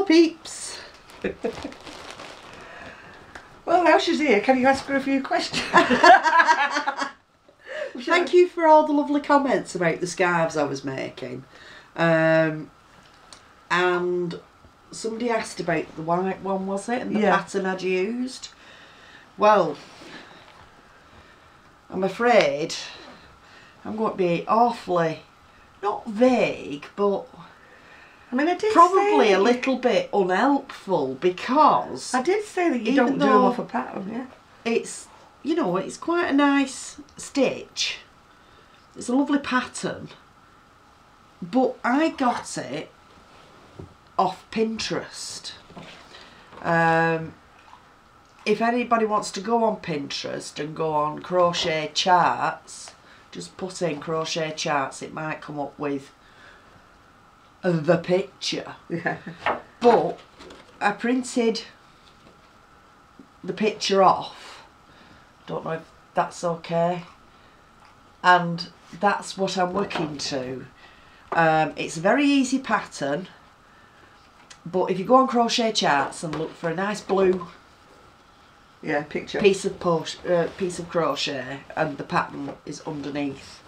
peeps. Well, now she's here, can you ask her a few questions? Thank you for all the lovely comments about the scarves I was making. And somebody asked about the white one, was it? And the pattern I'd used. Well, I'm afraid I'm going to be awfully, not vague, but I mean, I did probably say a little bit unhelpful, because I did say that you don't do them off a pattern, yeah. It's, you know, it's quite a nice stitch. It's a lovely pattern, but I got it off Pinterest. If anybody wants to go on Pinterest and go on crochet charts, just put in crochet charts, it might come up with the picture. Yeah. But I printed the picture off. Don't know if that's okay. And that's what I'm working to. It's a very easy pattern, but if you go on crochet charts and look for a nice blue picture piece of crochet, and the pattern is underneath,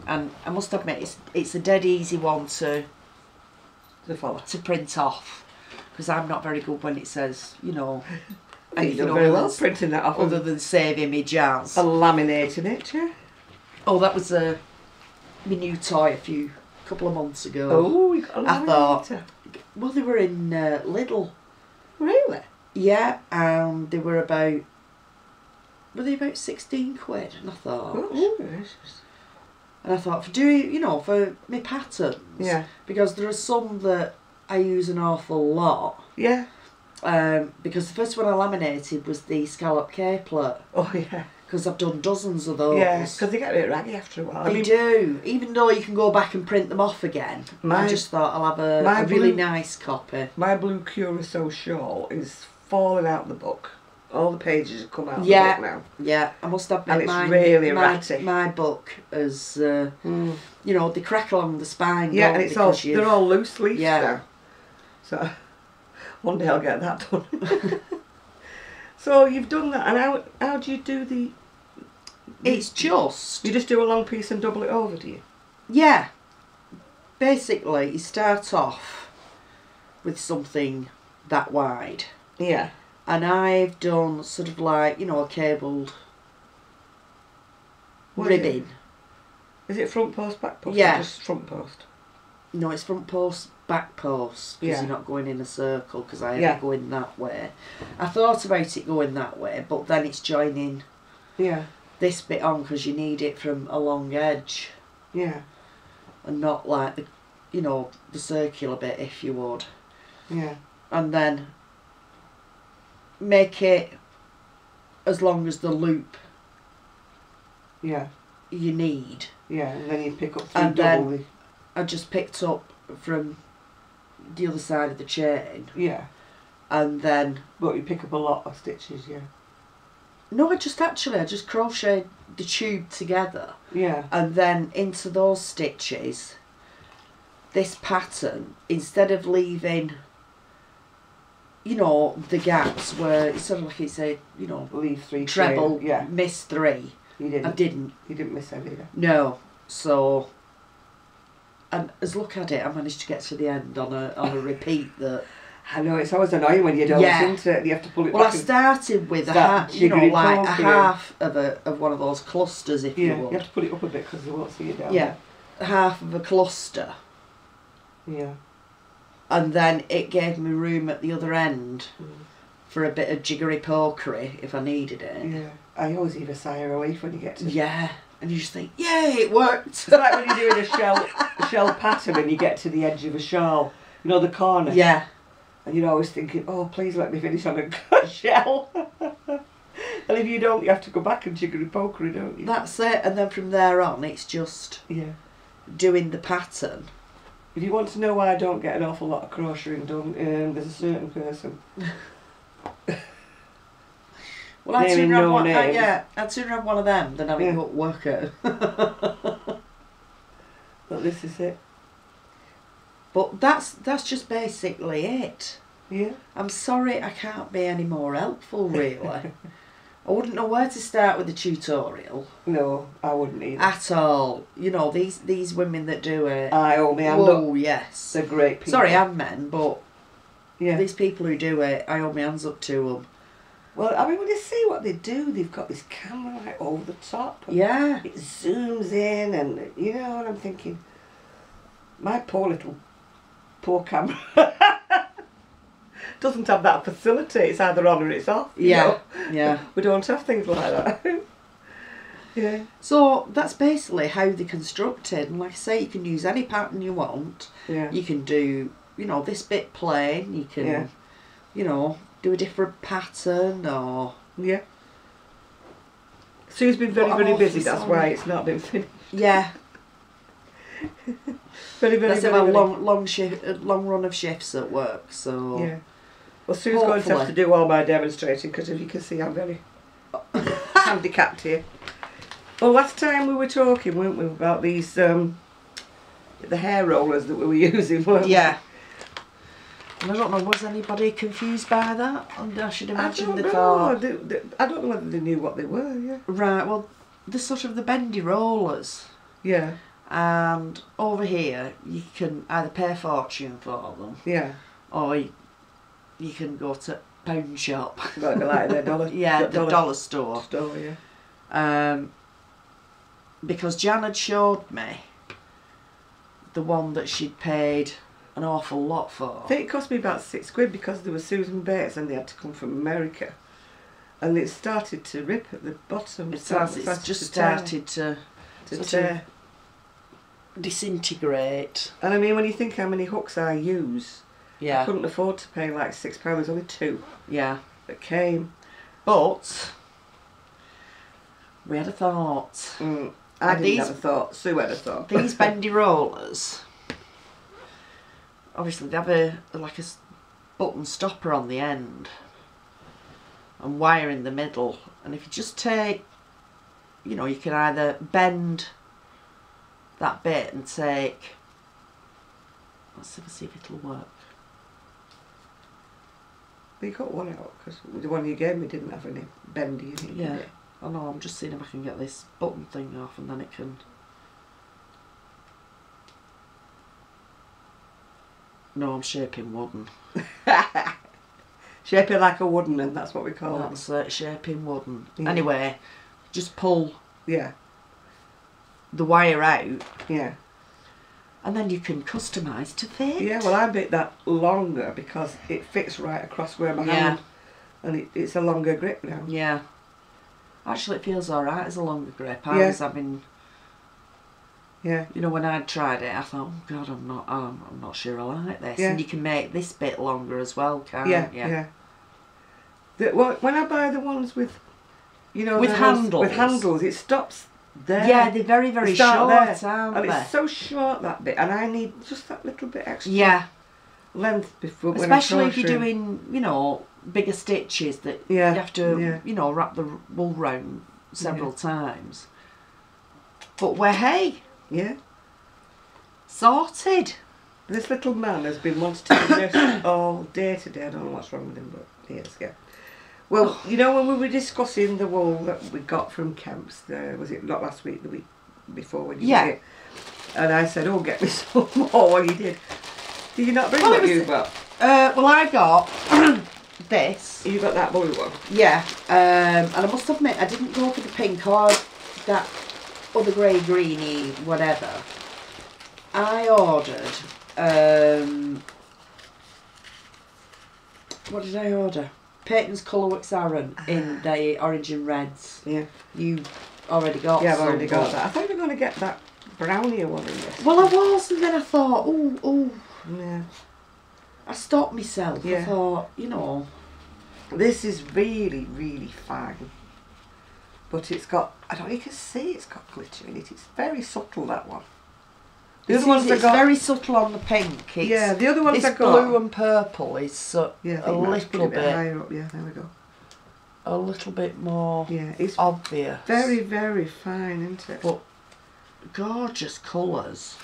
and I must admit it's a dead easy one to print off, because I'm not very good when it says, you know, anything very well printing that off other than save image as and laminating it. Yeah. Oh, that was my new toy a couple of months ago. Oh, you got a laminator. I thought, well, they were in Lidl. Really? Yeah, and they were about 16 quid, and I thought, oh, gracious. And I thought, for doing, you know, for my patterns, because there are some that I use an awful lot. Yeah. Because the first one I laminated was the scallop capelet. Oh yeah. Because I've done dozens of those. Yeah, because they get a bit raggy after a while. They do. Even though you can go back and print them off again. I just thought I'll have a really nice copy. My blue Curacao shawl is falling out of the book. All the pages have come out of the book now. Yeah, I must admit, and it's really ratty. My book is, you know, they crack along the spine. Yeah, and it's they're all loose leaves now. So one day I'll get that done. So you've done that, and how do you do the? It's just you just do a long piece and double it over, do you? Yeah. Basically, you start off with something that wide. Yeah. And I've done sort of like, you know, a cabled ribbon. Is it front post, back post? Yeah. Or just front post? No, it's front post, back post, because you're not going in a circle, because I am going that way. I thought about it going that way, but then it's joining this bit on, because you need it from a long edge. Yeah. And not like the, you know, the circular bit, if you would. Yeah. And then make it as long as the loop you need. Yeah, and then you pick up and then I just picked up from the other side of the chain. Yeah. And then... But you pick up a lot of stitches, yeah. No, I just crocheted the tube together. Yeah. And then into those stitches, this pattern, instead of leaving, you know, the gaps where it's sort of like it's a, you know, leave 3 treble, miss 3. You didn't. I didn't. You didn't miss any either. No. So, and as look at it, I managed to get to the end on a repeat that. I know, it's always annoying when you don't into it. You have to pull it back. Well, I started with a half, you know, like a half of one of those clusters, if you would. You have to put it up a bit because they won't see it down. Yeah, half of a cluster. Yeah. And then it gave me room at the other end for a bit of jiggery pokery if I needed it. Yeah. I always leave a sigh of relief when you get to. Yeah. And you just think, yay, it worked. It's like when you're doing a shell pattern and you get to the edge of a shawl, you know, the corner. Yeah. And you're always thinking, oh, please let me finish on a shell. And if you don't, you have to go back and jiggery pokery, don't you? That's it. And then from there on, it's just doing the pattern. If you want to know why I don't get an awful lot of crocheting done, there's a certain person. Well, I'd sooner have one. I'd sooner have one of them than having a worker. But this is it. But that's just basically it. Yeah. I'm sorry I can't be any more helpful, really. I wouldn't know where to start with the tutorial. No, I wouldn't either. At all. You know, these women that do it. I hold my hand up. Oh, yes. They're great people. Sorry, and men, but yeah. these people who do it, I hold my hands up to them. Well, I mean, when you see what they do, they've got this camera like over the top. Yeah. It zooms in and, you know, and I'm thinking, my poor camera doesn't have that facility. It's either on or it's off. Yeah, yeah. We don't have things like that. Yeah. So that's basically how they're constructed. And like I say, you can use any pattern you want. Yeah. You can do, you know, this bit plain. You can, you know, do a different pattern or... Yeah. Sue's been very busy, that's why it's not been finished. Yeah. very long run of shifts at work, so... Yeah. Well, Sue's going to have to do all my demonstrating, because if you can see, I'm very handicapped here. Well, last time we were talking, weren't we, about these, the hair rollers that we were using, weren't we? Yeah. And I don't know, was anybody confused by that? I should imagine they thought... I don't know whether they knew what they were, yeah. Right, well, they're sort of the bendy rollers. Yeah. And over here, you can either pay a fortune for them. Yeah. Or you can go to pound shop. Like the dollar... yeah, the dollar store. Store, yeah. Because Jan had showed me the one that she'd paid an awful lot for. I think it cost me about £6 because there was Susan Bates and they had to come from America. And it started to rip at the bottom. It's just started to tear. Disintegrate. And I mean, when you think how many hooks I use, yeah, I couldn't afford to pay like £6. There's only 2 that came. But we had a thought. I didn't have a thought. Sue had a thought. These bendy rollers, obviously they have a button stopper on the end and wire in the middle. And if you just take, you know, you can either bend that bit and take, let's see if it'll work. You got one out because the one you gave me didn't have any bendy in it. Yeah. I know, I'm just seeing if I can get this button thing off and then it can... No, I'm shaping wooden. Shaping like a wooden, and that's what we call it. That's it, shaping wooden. Yeah. Anyway, just pull the wire out. Yeah. And then you can customise to fit. Yeah, well I bit that longer because it fits right across where my hand, and it's a longer grip now. Yeah. Actually, it feels alright as a longer grip. I was having... Yeah. You know, when I'd tried it, I thought, oh God, I'm not sure I like this. Yeah. And you can make this bit longer as well, can't you? Yeah. When I buy the ones with, you know, with handles, it stops there. Yeah, they're very, very short, aren't they? It's so short, that bit, and I need just that little bit extra length before. Especially if you're doing, you know, bigger stitches that you have to, you know, wrap the wool round several times. But yeah, sorted. This little man has been wanting to do this all day today. I don't know what's wrong with him, but he is, Well, you know, when we were discussing the wool that we got from Kemp's, was it not last week, the week before when you did it? And I said, oh, get me some more. Well, you did. Did you not bring what you got? Well, I got this. You got that blue one? Yeah. And I must admit, I didn't go for the pink or that other grey, greeny, whatever. I ordered, what did I order? Peyton's Colourworks Aran in the orange and reds. Yeah. You already got I've already got that. I thought you were going to get that brownier one in this. Well, I was, and then I thought, oh. Yeah. I stopped myself. Yeah. I thought, you know. This is really, really fine. But it's got, I don't know, you can see it's got glitter in it. It's very subtle, that one. The other ones it's very subtle on the pink. The other ones I got. Blue and purple is a little bit higher up. Yeah, there we go. A little bit more it's obvious. Very, very fine, isn't it? But gorgeous colours.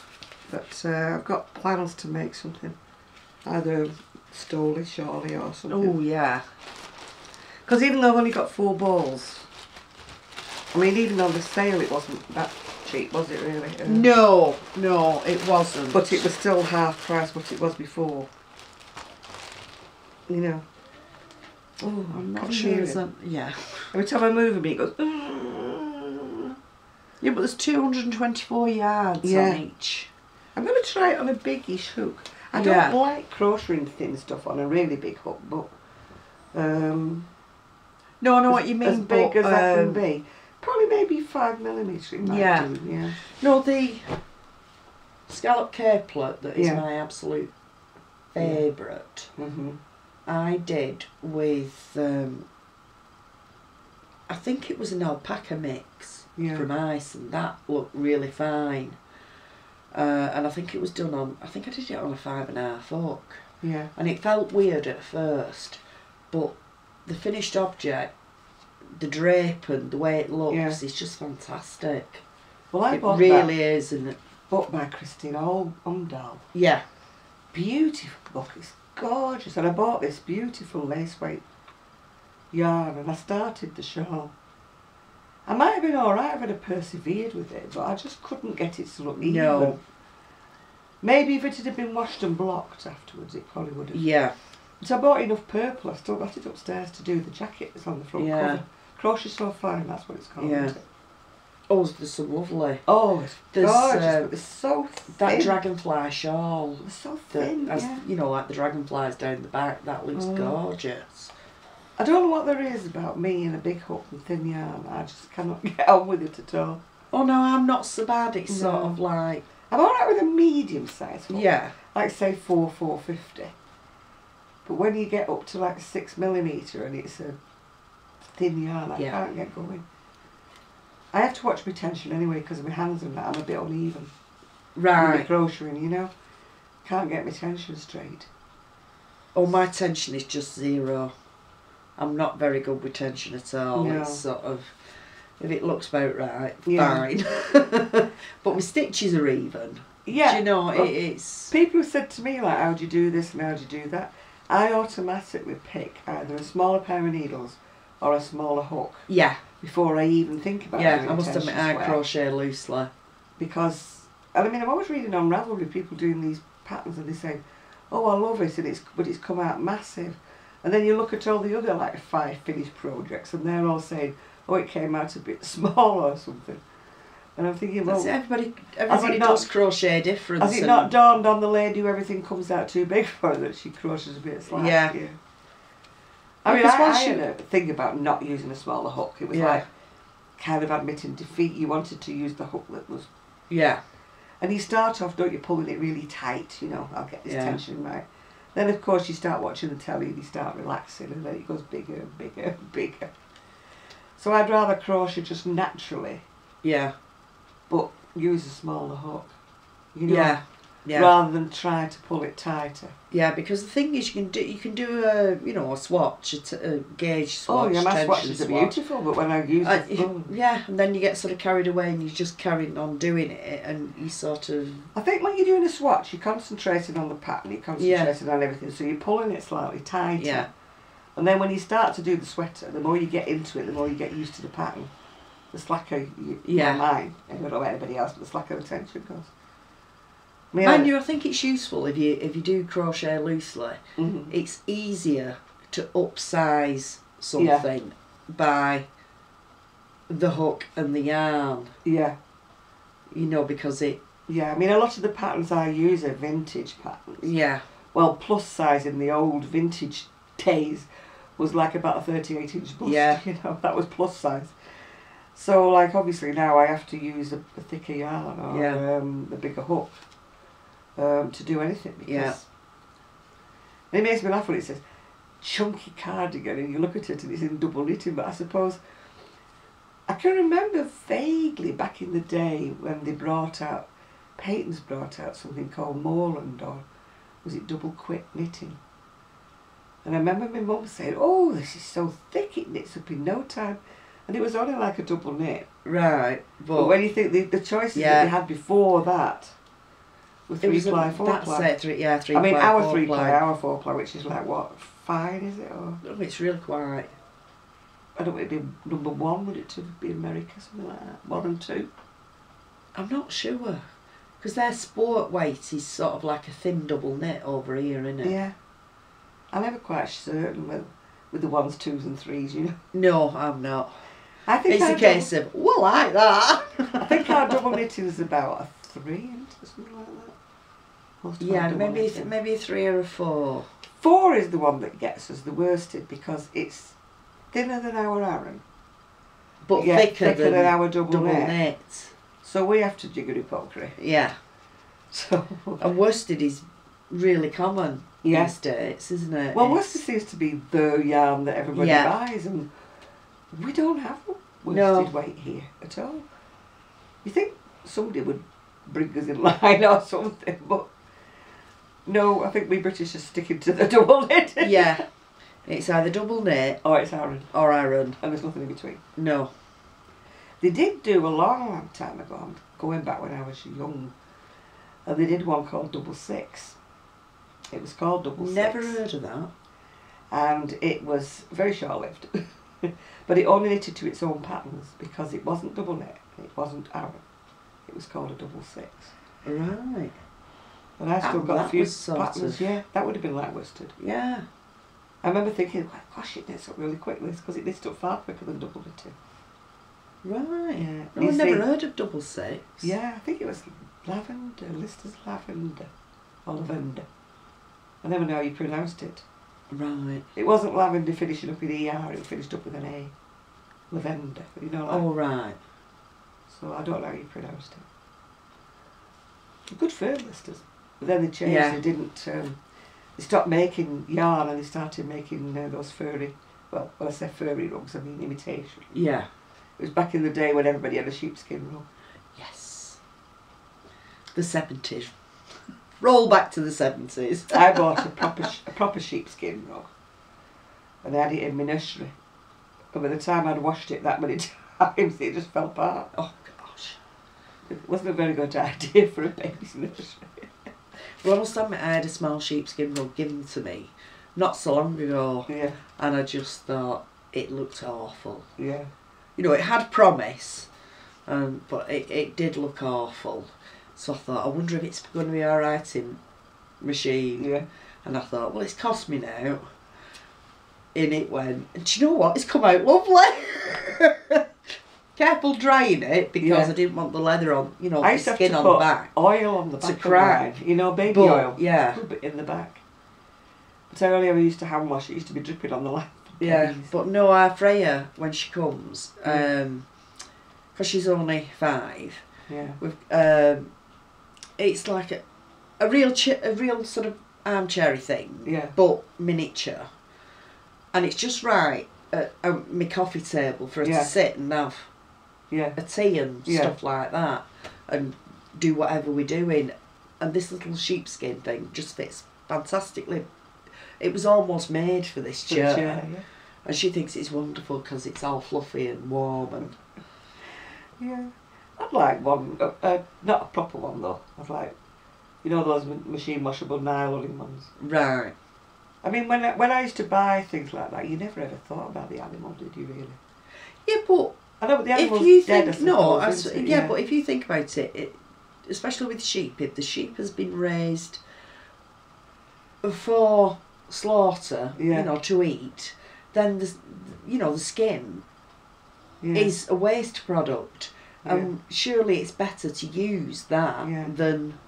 But I've got plans to make something either Stoley, Shawley or something. Oh yeah. Because even though I've only got 4 balls, I mean, even on the sale it wasn't that cheap, was it really? No, it wasn't. But it was still half price what it was before. You know. Oh, I'm not sure. Yeah. Every time I move a bit, it goes. Yeah, but there's 224 yards on each. I'm going to try it on a biggish hook. I don't like crocheting thin stuff on a really big hook, but no, I know what you mean. As big as that can be. Probably maybe 5mm it might do, yeah. No, the scallop capelet that is my absolute favourite. I did with, I think it was an alpaca mix from Iceland. That looked really fine. And I think it was done on, I think I did it on a 5.5 hook. Yeah. And it felt weird at first, but the finished object, the drape and the way it looks is just fantastic. Well, I bought really that is, and book by Christine Umdahl. Yeah. Beautiful book, it's gorgeous. And I bought this beautiful lace weight yarn and I started the shawl. I might have been alright if I'd have persevered with it, but I just couldn't get it to look even. No. Maybe if it had been washed and blocked afterwards, it probably would have. Yeah. So I bought enough purple, I still got it upstairs to do the jacket that's on the front cover. Crochet So Fine, that's what it's called, isn't it? Oh, there's some lovely. Oh, it's gorgeous, but it's so thin. That dragonfly shawl. It's so thin, You know, like the dragonflies down the back, that looks gorgeous. I don't know what there is about me and a big hook and thin yarn. I just cannot get on with it at all. Oh no, I'm not so bad. It's sort of like... I'm alright with a medium size hook. Yeah. Like say 450. But when you get up to like 6mm and it's a thin yarn, I can't get going. I have to watch my tension anyway because of my hands and that. I'm a bit uneven. Right. With my crocheting, you know. Can't get my tension straight. Oh, my tension is just 0. I'm not very good with tension at all. No. It's sort of, if it looks about right, fine. But my stitches are even. Yeah. Do you know, well, it's... People have said to me, like, how do you do this and how do you do that? I automatically pick either a smaller pair of needles or a smaller hook. Yeah. Before I even think about I must admit I crochet loosely. Because, and I mean, I'm always reading on Ravelry people doing these patterns and they say, oh, I love it, but it's come out massive. And then you look at all the other like 5 finished projects and they're all saying, oh, it came out a bit small or something. And I'm thinking, well, everybody does crochet different. Has it not dawned on the lady who everything comes out too big for her that she crochets a bit slack? Yeah. I mean, I had a thing about not using a smaller hook. It was like kind of admitting defeat. You wanted to use the hook that was... Yeah. And you start off, don't you, pulling it really tight, you know, I'll get this tension right. Then, of course, you start watching the telly and you start relaxing and then it goes bigger and bigger and bigger. So I'd rather crochet just naturally. Yeah. But use a smaller hook. You know? Yeah. Rather than try to pull it tighter. Yeah, because the thing is, you can do a swatch, a gauge swatch. Oh yeah, my swatches are beautiful, but when I use it, yeah, and then you get sort of carried away and you just carry on doing it, and you sort of. I think when you're doing a swatch, you're concentrating on the pattern, you're concentrating on everything, so you're pulling it slightly tighter. Yeah. And then when you start to do the sweater, the more you get into it, the more you get used to the pattern. The slacker, mine, I don't know about anybody else, but the slacker the tension goes. Mind you, I think it's useful if you do crochet loosely. It's easier to upsize something by the hook and the yarn. Yeah. You know, because it... Yeah, I mean, a lot of the patterns I use are vintage patterns. Yeah. Well, plus size in the old vintage days was like about a 38-inch bust. Yeah. You know, that was plus size. So, like, obviously now I have to use a thicker yarn or a bigger hook. To do anything because it makes me laugh when it says chunky cardigan and you look at it and it's in double knitting, but I suppose I can remember vaguely back in the day when they Peyton's brought out something called Moreland, or was it double quick knitting, and I remember my mum saying, oh, this is so thick it knits up in no time, and it was only like a double knit. Right. But when you think the choices that they had before that with It was 3-ply, 4-ply. That's it, yeah, 3-ply. I mean, our 4-ply. 3-ply, our 4-ply, which is like what, fine, is it? Or Oh, it's really quite. I don't know, it'd be number 1, would it to be America, something like that? 1 and 2? I'm not sure. Because their sport weight is sort of like a thin double knit over here, isn't it? Yeah. I'm never quite certain with the 1s, 2s and 3s, you know. No, I'm not. I think It's a case of, well, like that. I think our double knitting is about a 3, isn't it? Something like that. Most of our Yeah, double maybe knitting. maybe a 3 or a 4. 4 is the one that gets us the worsted because it's thinner than our Aran, But yeah, thicker than our double knit. knit. So we have to jiggery pokery. Yeah. So And worsted is really common Yeah. these days, isn't it? well, It's- worsted seems to be the yarn that everybody Yeah. buys, and we don't have a worsted No. weight here at all. You think somebody would bring us in line or something, but no, I think we British are sticking to the double knit. Yeah. It's either double knit Or it's Aran, or iron. and there's nothing in between. No. They did do a long, long time ago, I'm going back when I was young, and they did one called Double Six. It was called Double Never Six. heard of that. And it was very short-lived. But it only knitted to its own patterns because it wasn't double knit, it wasn't Aran. It was called a Double Six. Right. And I still Oh, got a that few was sort patterns, of- yeah, that would have been like worsted. Yeah. I remember thinking, well, gosh, it knits up really quickly because it knits up far quicker than double knitting. Right. Yeah. No, You I've never see- heard of double six. Yeah, I think it was lavender, Lister's lavender, or lavender. I never know how you pronounced it. Right. It wasn't lavender finishing up with ER, it finished up with an A. Lavender, you know, like, Oh, right. so I don't know how you pronounced it. Good fur listers. But then they changed, Yeah. they didn't, they stopped making yarn and they started making those furry, well, when I say furry rugs, I mean imitation. Yeah. It was back in the day when everybody had a sheepskin rug. Yes. The 70s. Roll back to the 70s. I bought a proper sheepskin rug and I had it in my nursery. But by the time I'd washed it that many times, it just fell apart. Oh, gosh. It wasn't a very good idea for a baby's nursery. Well, I must admit, I had a small sheepskin rug given to me not so long ago, Yeah, and I just thought it looked awful. yeah. You know, it had promise, but it did look awful. So I thought, I wonder if it's going to be alright in machine. Yeah. And I thought, well, it's cost me now. In it went, and do you know what? It's come out lovely. Careful drying it because Yeah. I didn't want the leather on, you know, I the used to have skin to on put the back. oil on the to back of crack. mine. You know, baby But, oil. yeah. Rub it in the back. But I only ever used to hand wash it. It used to be dripping on the lap. Yeah, but no, our Freya, when she comes, because she's only 5, Yeah. we've, it's like a real sort of armchair thing, Yeah. but miniature, and it's just right at my coffee table for her Yeah. to sit and have Yeah. a tea and Yeah. stuff like that, and do whatever we're doing. And this little sheepskin thing just fits fantastically. It was almost made for this chair, Yeah. and she thinks it's wonderful because it's all fluffy and warm and. Yeah. I'd like one, not a proper one though. I'd like, you know, those machine washable nylon ones. Right. I mean, when I used to buy things like that, you never ever thought about the animal, did you really? Yeah, but I know, but the if animal's you dead, think I suppose, isn't it? yeah, but if you think about it, especially with sheep, if the sheep has been raised for slaughter, Yeah. you know, to eat, then the skin Yeah. is a waste product, and surely it's better to use that Yeah. than.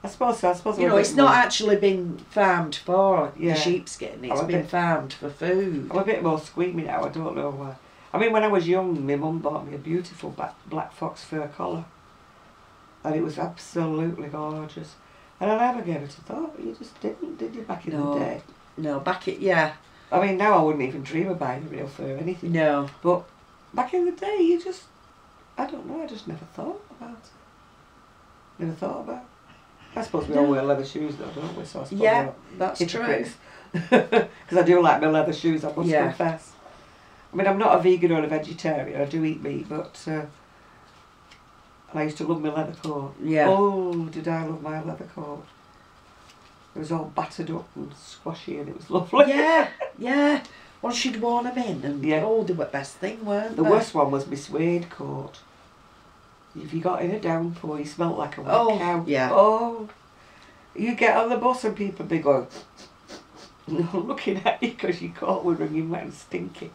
I suppose so. I suppose You know, it's not actually been farmed for Yeah. the sheepskin. It's I'm a been bit- farmed for food. I'm a bit more squeamy now. I don't know why. I mean, when I was young, my mum bought me a beautiful black fox fur collar, and it was absolutely gorgeous. And I never gave it a thought. You just didn't, did you, back in No. the day? No, yeah, I mean, now I wouldn't even dream of buying a real fur or anything. no. But back in the day, you just, I don't know, I just never thought about it. Never thought about it. I suppose we all wear leather shoes though, don't we? So I suppose Yeah, we're that's true. hypocrites. Because I do like my leather shoes, I must Yeah. confess. I mean, I'm not a vegan or a vegetarian, I do eat meat, but And I used to love my leather coat. Yeah. Oh, did I love my leather coat. It was all battered up and squashy and it was lovely. Yeah, yeah. Once you'd worn them in and Yeah. oh, they were the best thing, weren't The they? worst one was my suede coat. If you got in a downpour, you smelt like a wet cow. Yeah. Oh, you get on the bus and people be going, looking at you because your coat was wringing wet and stinky.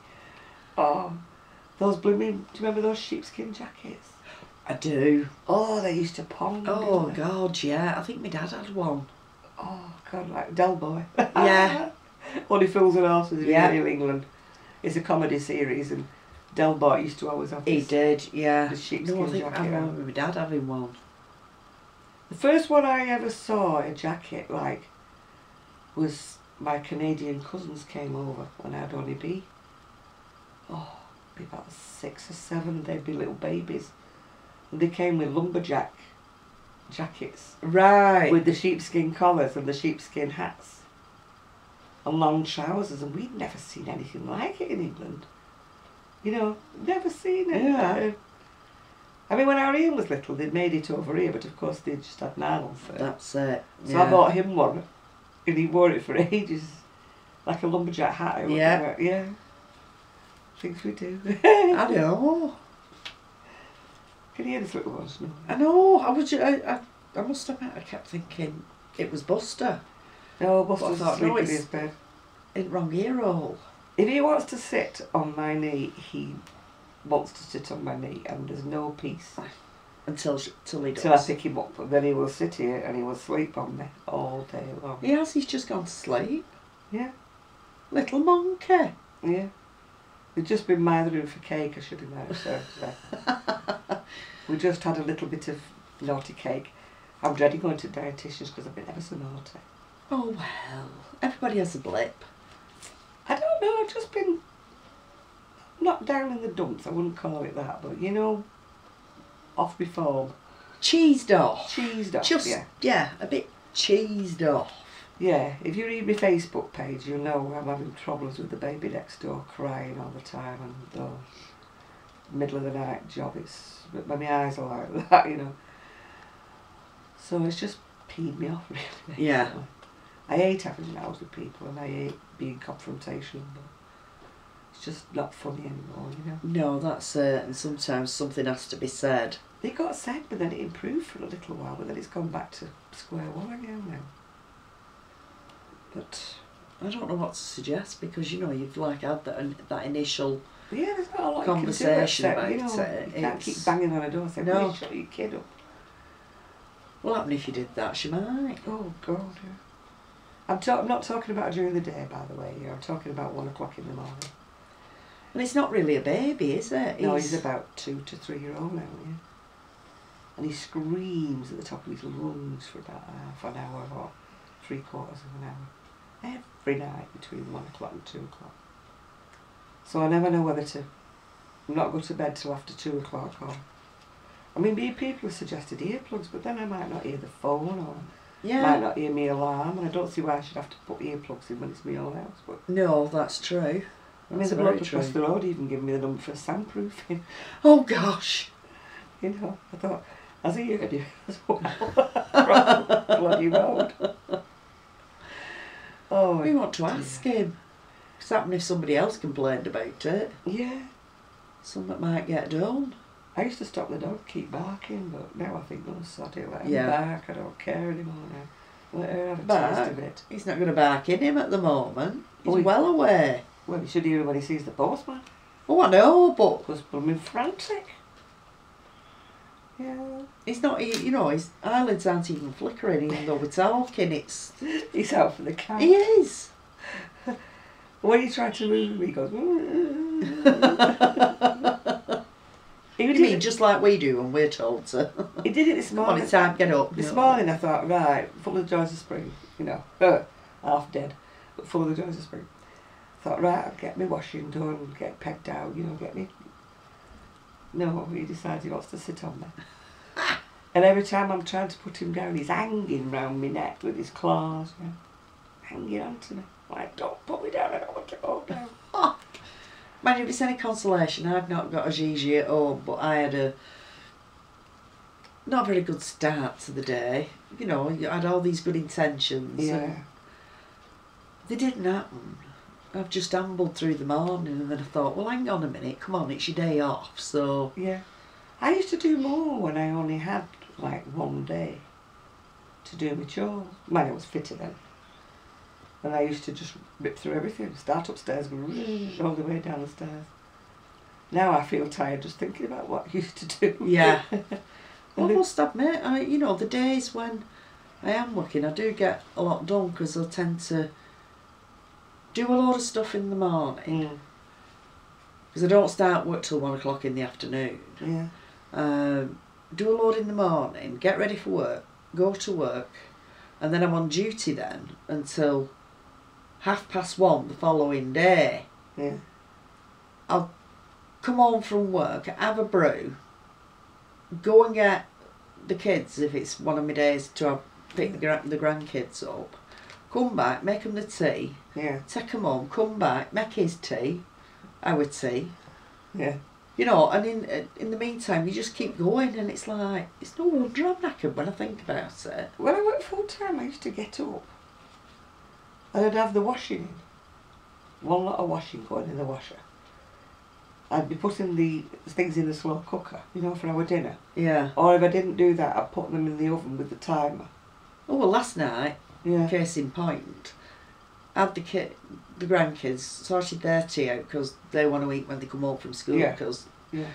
Oh, those blooming, do you remember those sheepskin jackets? I do. Oh, they used to pong. Oh, didn't they? God, yeah. I think my dad had one. Oh, God, like Del Boy. Yeah. Only Fools and Horses in Yeah. New England. It's a comedy series and Del Boy used to always have He this. did, yeah. The sheepskin No, I think jacket. I remember my dad having one. The first one I ever saw a jacket like was my Canadian cousins came over when I'd only be about 6 or 7. They'd be little babies, and they came with lumberjack jackets Right. with the sheepskin collars and the sheepskin hats and long trousers, and we'd never seen anything like it in England. You know, never seen it. Yeah. I mean, when our Ian was little, they'd made it over here, but of course they just had nylon for it. That's it. So I bought him one, and he wore it for ages, like a lumberjack hat. Yeah. Yeah. Things we do. I know. Can you hear this little one? No. I know. I must admit, I kept thinking it was Buster. No, But I Buster's thought, asleep no, in it's- his bed. In wrong ear hole. If he wants to sit on my knee, he wants to sit on my knee, and there's no peace Till he does. till I pick him up. But then he will sit here and he will sleep on me all day long. He's just gone to sleep. Yeah, Little monkey. yeah. We've just been mothering for cake, I should have known. So we just had a little bit of naughty cake. I'm dreading going to dietitians because I've been ever so naughty. Oh well, everybody has a blip. I don't know, I've just been knocked down in the dumps, I wouldn't call it that, but you know, off my form. Cheesed off. Cheesed off, Just, yeah. a bit cheesed off. Yeah, if you read my Facebook page, you'll know I'm having problems with the baby next door crying all the time and middle of the night job. But my eyes are like that, you know. So it's just peed me off, really. Yeah. I hate having rows with people and I hate being confrontational, but it's just not funny anymore, you know. No, that's it. And sometimes something has to be said. It got said, but then it improved for a little while, but then it's gone back to square one again now. But I don't know what to suggest because, you know, you've like had that initial But yeah, there's not a lot conversation you can do about except, you know, it. you can't keep banging on a door saying, No. "Will you shut your kid up?" What happened if you did that? She might. Oh God, yeah. I'm not talking about during the day, by the way. Yeah, I'm talking about 1 o'clock in the morning. And it's not really a baby, is it? No, he's about 2 to 3 year old now, yeah. And he screams at the top of his lungs for about half an hour or 3/4 of an hour. Every night between 1 o'clock and 2 o'clock. So I never know whether to not go to bed till after 2 o'clock or... I mean, people have suggested earplugs, but then I might not hear the phone or might not hear my alarm, and I don't see why I should have to put earplugs in when it's my own house. But No, that's true. I mean, That's the very bloke across true. the road even gave me the number for soundproofing. Oh gosh. You know, I thought, has he heard you as well? From the bloody road. Oh, We want to ask him. What's happened if somebody else complained about it? yeah. Something might get done. I used to stop the dog, keep barking, but now I think, no, sod it, let him Yeah. bark, I don't care anymore now. Let her have a But taste of it. he's not going to bark in him at the moment. He's Oh, he- well away. Well, he should hear it when he sees the postman. Oh, I know, but Because blooming frantic. Yeah. he's not, you know, his eyelids aren't even flickering even though we're talking. It's... He's out for the cat. He is. When he tried to move me, he goes... He You did mean it- just like we do when we're told to? He did it this Come on, morning. it's time, get up. This No. morning I thought, right, full of the joys of spring, you know, half dead, but full of the joys of spring. I thought, right, I'll get me washing done, get pegged out, you know, get me... No, he decides he wants to sit on me. And every time I'm trying to put him down, he's hanging round my neck with his claws, you know, hanging onto me. Like, don't put me down, I don't want to go down. Mind if it's any consolation, I've not got a Gigi at home, but I had not a very good start to the day. You know, you had all these good intentions. Yeah. And they didn't happen. I've just ambled through the morning and then I thought, well, hang on a minute, come on, it's your day off, so... Yeah. I used to do more when I only had, like, one day to do my chores. Mine, I was fitter then. And I used to just rip through everything, start upstairs, go all the way down the stairs. Now I feel tired just thinking about what I used to do. Yeah. I must admit, you know, the days when I am working, I do get a lot done because I tend to do a lot of stuff in the morning. Because I don't start work till 1 o'clock in the afternoon. Yeah. Do a load in the morning, get ready for work, go to work, and then I'm on duty then until 1:30 the following day. Yeah. I'll come home from work, have a brew, go and get the kids if it's one of my days to pick the grandkids up, come back, make them the tea, Yeah. take them home, come back, make his tea, our tea. Yeah. You know, and in the meantime, you just keep going, and it's like, it's no wonder I'm knackered when I think about it. When I worked full time, I used to get up and I'd have the washing in. One lot of washing going in the washer. I'd be putting the things in the slow cooker, you know, for our dinner. Yeah. Or if I didn't do that, I'd put them in the oven with the timer. Oh, well, last night, Yeah. case in point, I had the grandkids sorted their tea out because they want to eat when they come home from school. Yeah. Because Yeah.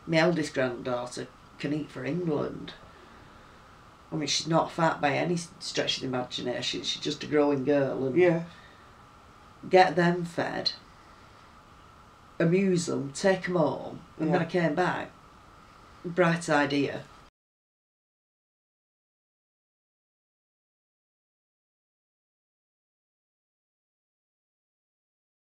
my eldest granddaughter can eat for England. I mean, she's not fat by any stretch of the imagination. She's just a growing girl. And Yeah. get them fed, amuse them, take them home, and then Yeah. I came back. Bright idea.